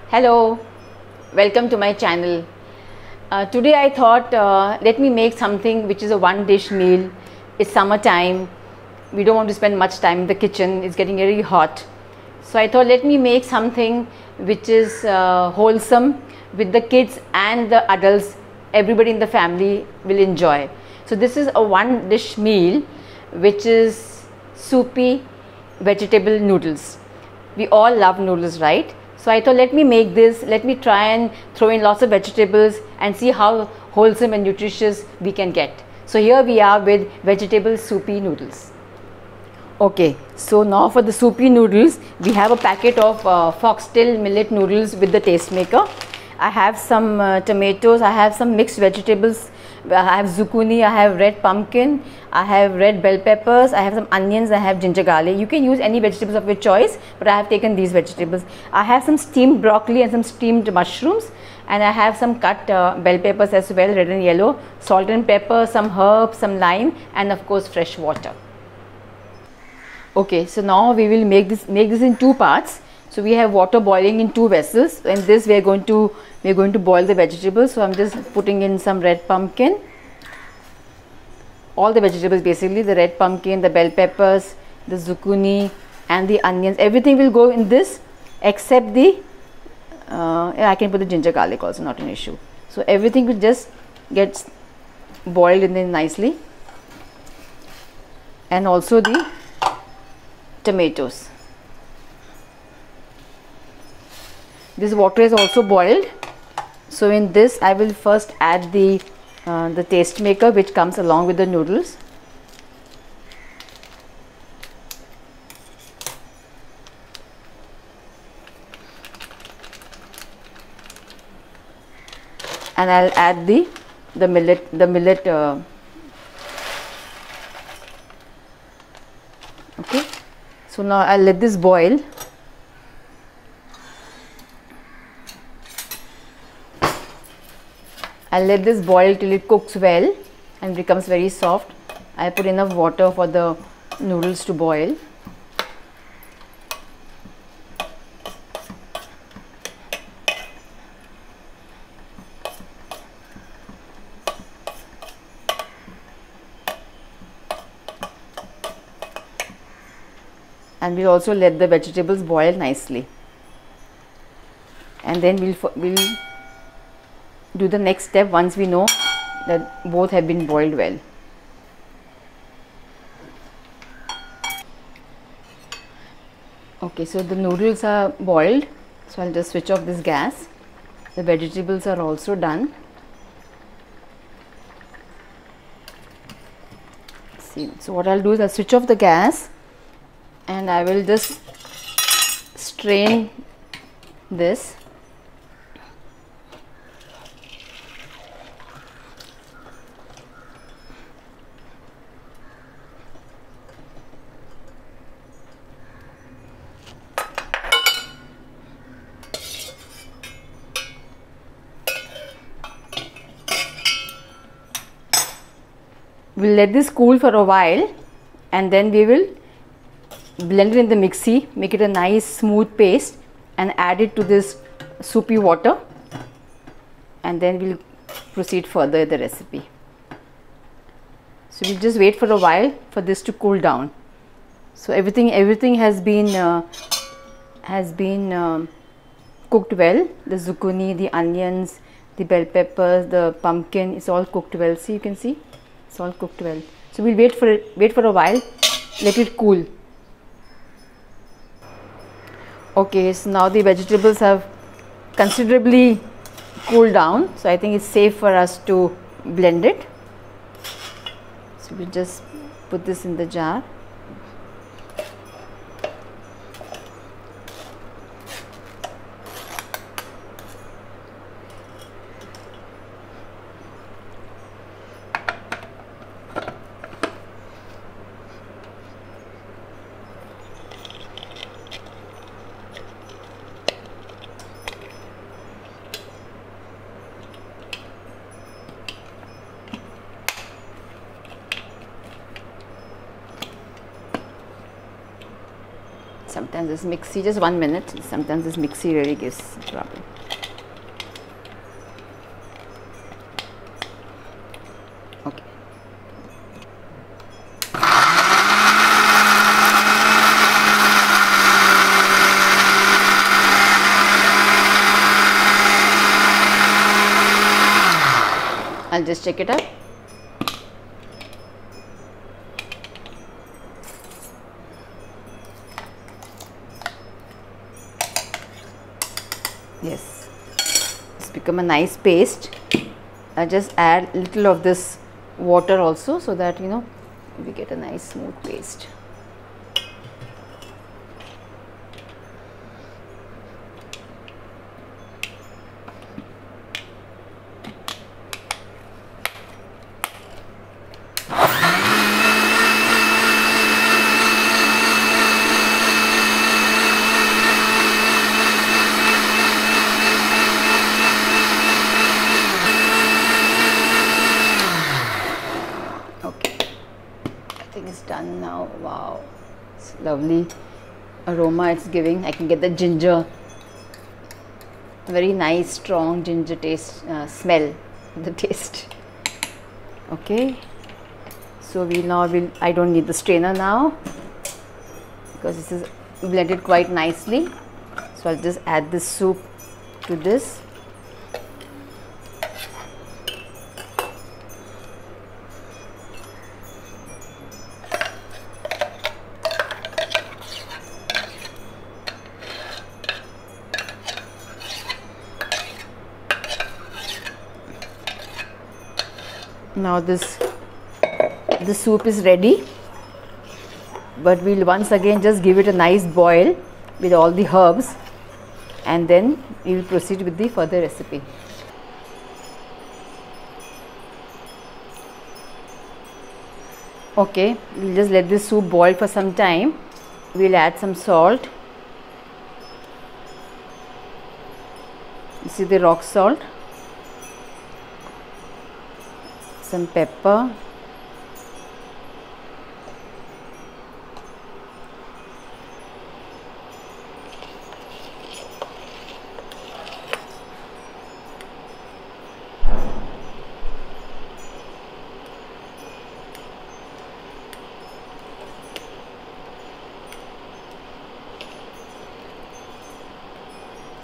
Hello, welcome to my channel. Today I thought let me make something which is a one dish meal. It's summertime, we don't want to spend much time in the kitchen, it's getting very hot. So I thought let me make something which is wholesome with the kids and the adults, everybody in the family will enjoy. So this is a one dish meal which is soupy vegetable noodles. We all love noodles, right? So I thought let me make this, let me try and throw in lots of vegetables and see how wholesome and nutritious we can get. So here we are with vegetable soupy noodles. Okay, so now for the soupy noodles, we have a packet of foxtail millet noodles with the taste maker. I have some tomatoes, I have some mixed vegetables, I have zucchini, I have red pumpkin, I have red bell peppers, I have some onions, I have ginger garlic. You can use any vegetables of your choice, but I have taken these vegetables. I have some steamed broccoli and some steamed mushrooms, and I have some cut bell peppers as well, red and yellow, salt and pepper, some herbs, some lime, and of course fresh water. Okay, so now we will make this in two parts. So we have water boiling in two vessels. In this we are going to boil the vegetables. So I'm just putting in some red pumpkin. All the vegetables basically, the red pumpkin, the bell peppers, the zucchini and the onions. Everything will go in this except the, I can put the ginger garlic also, not an issue. So everything will just get boiled in there nicely. And also the tomatoes. This water is also boiled. So in this I will first add the taste maker which comes along with the noodles. And I'll add the millet. Okay. So now I'll let this boil. I'll let this boil till it cooks well and becomes very soft. I put enough water for the noodles to boil. And we'll also let the vegetables boil nicely. And then we'll do the next step once we know that both have been boiled well. Okay, so the noodles are boiled, so I'll just switch off this gas. The vegetables are also done. See, so what I'll do is I'll switch off the gas and I will just strain this. We'll let this cool for a while and then we will blend it in the mixie, make it a nice smooth paste and add it to this soupy water, and then we'll proceed further with the recipe. So we'll just wait for a while for this to cool down. So everything has been cooked well. The zucchini, the onions, the bell peppers, the pumpkin, it's all cooked well. See, you can see it's all cooked well. So we'll wait for a while, let it cool. Okay, so now the vegetables have considerably cooled down, so I think it's safe for us to blend it. So we'll just put this in the jar. Sometimes this mixie, just 1 minute, sometimes this mixie really gives trouble. Okay. I'll just check it up. Yes, it's become a nice paste. I just add a little of this water also, so that we get a nice smooth paste. It's done now. Wow, it's lovely aroma it's giving. I can get the ginger, very nice strong ginger taste, smell, the taste. Okay, so I don't need the strainer now because this is blended quite nicely. So I'll just add this soup to this. Now this soup is ready, but we'll once again just give it a nice boil with all the herbs, and then we will proceed with the further recipe. Okay, we'll just let this soup boil for some time. We'll add some salt. You see the rock salt. Some pepper,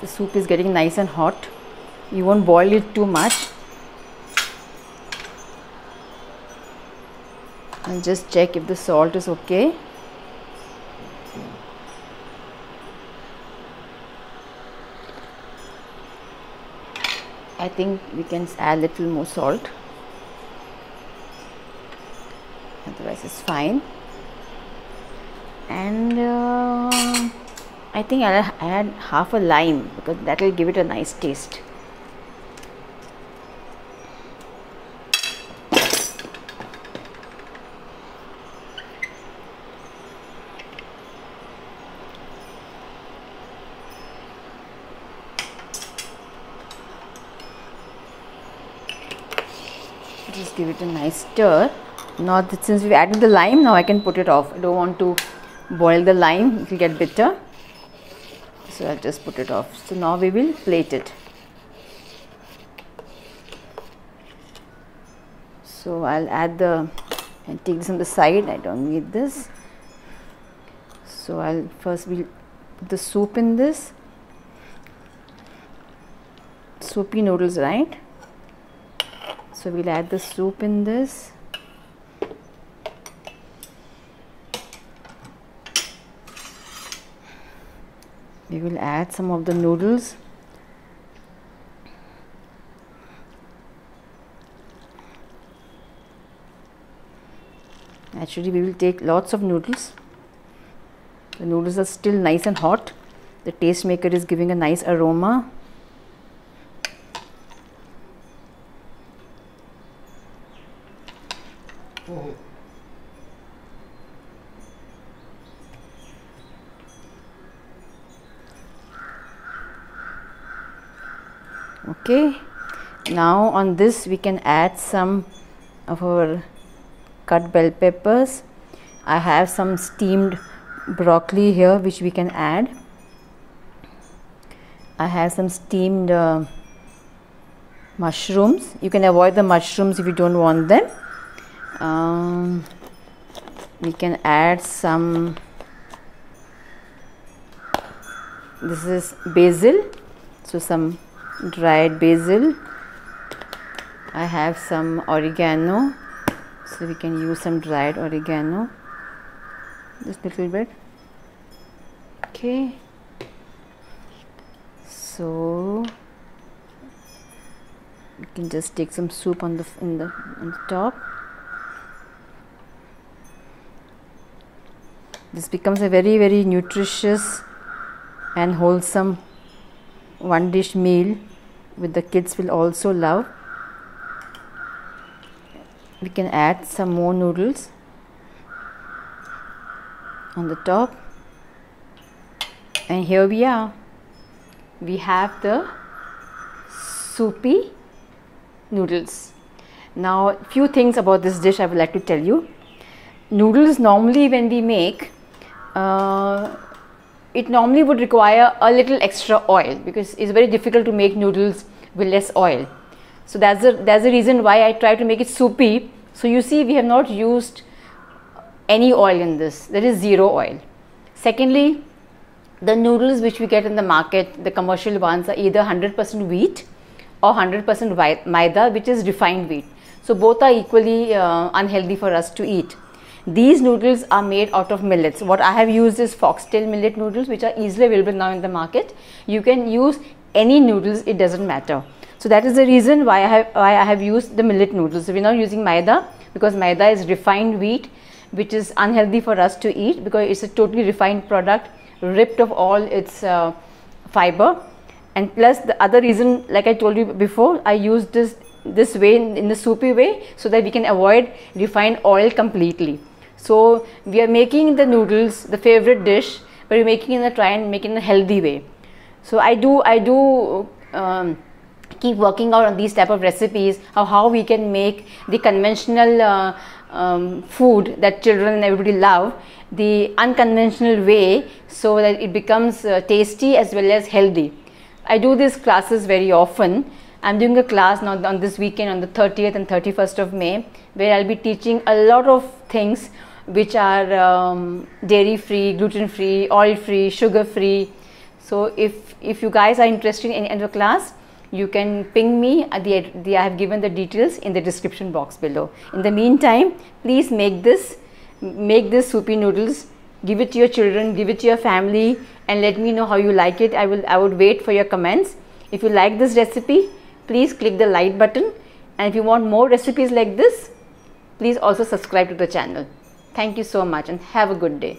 the soup is getting nice and hot. You won't boil it too much. I'll just check if the salt is okay. I think we can add a little more salt, otherwise it's fine. And I think I'll add half a lime because that will give it a nice taste. Just give it a nice stir. Now that since we've added the lime, now I can put it off. I don't want to boil the lime, it will get bitter. So I'll just put it off. So now we will plate it. So I'll add and take this on the side. I don't need this. So I'll first put the soup in this. Soupy noodles, right? So we'll add the soup in this. We will add some of the noodles. Actually, we will take lots of noodles. The noodles are still nice and hot. The taste maker is giving a nice aroma. Okay, now on this we can add some of our cut bell peppers. I have some steamed broccoli here which we can add. I have some steamed mushrooms. You can avoid the mushrooms if you don't want them. We can add some, this is basil, so some dried basil. I have some oregano, so we can use some dried oregano, just a little bit. Okay, so you can just take some soup on the top. This becomes a very nutritious and wholesome one dish meal which the kids will also love. We can add some more noodles on the top, and here we are. We have the soupy noodles. Now, few things about this dish I would like to tell you. Noodles normally when we make, it normally would require a little extra oil because it's very difficult to make noodles with less oil. So that's the reason why I try to make it soupy. So you see, we have not used any oil in this. There is zero oil. Secondly, the noodles which we get in the market, the commercial ones, are either 100% wheat or 100% maida, which is refined wheat. So both are equally unhealthy for us to eat. These noodles are made out of millets. What I have used is foxtail millet noodles, which are easily available now in the market. You can use any noodles, it doesn't matter. So that is the reason why I have used the millet noodles. So we're not using maida because maida is refined wheat, which is unhealthy for us to eat because it's a totally refined product, ripped of all its fiber. And plus the other reason, like I told you before, I use this way in the soupy way so that we can avoid refined oil completely. So we are making the noodles the favorite dish, but we're making it try and make it in a healthy way. So I do keep working out on these type of recipes, how we can make the conventional food that children and everybody love the unconventional way, so that it becomes tasty as well as healthy. I do these classes very often. I'm doing a class now on this weekend on the 30th and 31st of May, where I'll be teaching a lot of things which are dairy free, gluten free, oil free, sugar free. So if you guys are interested in the class, you can ping me. I have given the details in the description box below. In the meantime, please make this soupy noodles, give it to your children, give it to your family, and let me know how you like it. I would wait for your comments. If you like this recipe, please click the like button, and if you want more recipes like this, please also subscribe to the channel. Thank you so much and have a good day.